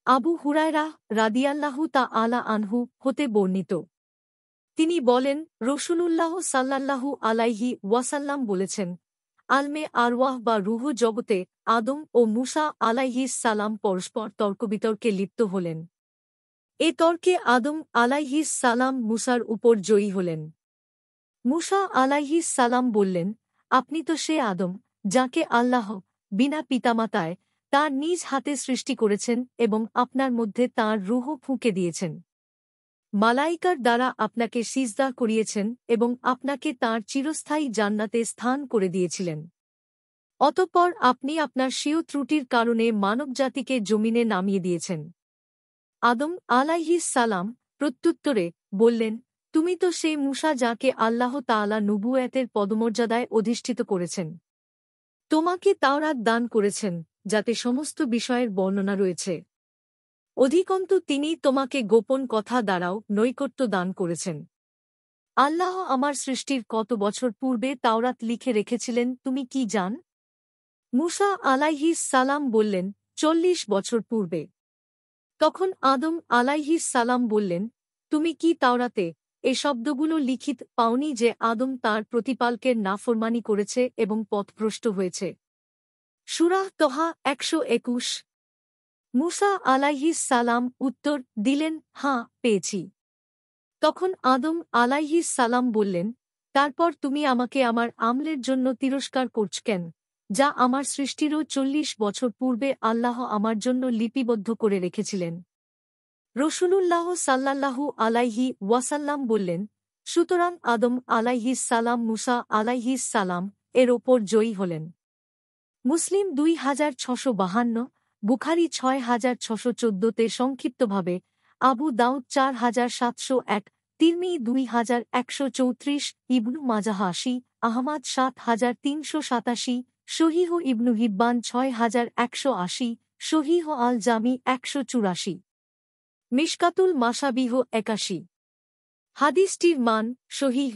আবু হুরায়রা রাদিয়াল্লাহু তাআলা আনহু হতে বর্ণিত। তিনি বলেন, রাসূলুল্লাহ সাল্লাল্লাহু আলাইহি ওয়াসাল্লাম বলেছেন, আলমে আরওয়াহ বা রূহ জগতে আদম ও মূসা আলাইহিস সালাম পরস্পর তর্কবিতর্কে লিপ্ত হলেন। এ তর্কে আদম আলাইহিস সালাম মূসার উপর জয়ী হলেন। মূসা আলাইহিস সালাম বললেন, আপনি তো সে আদম, যাকে আল্লাহ বিনা পিতামাতায় তাঁর নিজ হাতে সৃষ্টি করেছেন এবং আপনার মধ্যে তাঁর রূহ ফুঁকে দিয়েছেন। মালাইকার দ্বারা আপনাকে সিজদা করিয়েছেন এবং আপনাকে তাঁর চিরস্থায়ী জান্নাতে স্থান করে দিয়েছিলেন। অতঃপর আপনি আপনার স্বীয় ত্রুটির কারণে মানবজাতিকে জমিনে নামিয়ে দিয়েছেন। আদম আলাইহিস সালাম প্রত্যুত্তরে বললেন, তুমি তো সেই মূসা যাকে আল্লাহ তাআলা নবুয়তের পদমর্যাদায় অধিষ্ঠিত করেছেন। তোমাকে তাওরাত দান করেছেন, যাতে সমস্ত বিষয়ের বর্ণনা রয়েছে। অধিকন্তু তিনি তোমাকে গোপন কথা দ্বারাও নৈকট্য দান করেছেন। আল্লাহ আমার সৃষ্টির কত বছর পূর্বে তাওরাত লিখে রেখেছিলেন তুমি কি জান? মূসা আলাইহিস সালাম বললেন, ৪০ বছর পূর্বে। তখন আদম আলাইহিস সালাম বললেন, তুমি কি তাওরাতে এ শব্দগুলো লিখিত পাওনি যে আদম তাঁর প্রতিপালকের নাফরমানি করেছে এবং পথভ্রষ্ট হয়েছে? সূরা তহা ১২১। মূসা আলাইহিস সালাম উত্তর দিলেন, হাঁ, পেয়েছি। তখন আদম আলাইহিস সালাম বললেন, তারপর তুমি আমাকে আমার আমলের জন্য তিরস্কার করছ কেন, যা আমার সৃষ্টিরও ৪০ বছর পূর্বে আল্লাহ আমার জন্য লিপিবদ্ধ করে রেখেছিলেন। রাসূলুল্লাহ সাল্লাল্লাহু আলাইহি ওয়াসাল্লাম বললেন, সুতরাং আদম আলাইহিস সালাম মূসা আলাইহিস সালাম এর ওপর জয়ী হলেন। মুসলিম ২৬৫২, বুখারী ৬৬১৪তে সংক্ষিপ্তভাবে, আবু দাউদ ৪৭০১, তিরমিযী ২১৩৪, ইবনু মাজাহ ৮০, আহমাদ ৭৩৮৭, সহীহ ইবনু হিব্বান ৬১৮০, সহীহ আল জামি ১৮৪। মিশকাতুল মাসাবিহ ৮১। হাদিসটির মান সহীহ।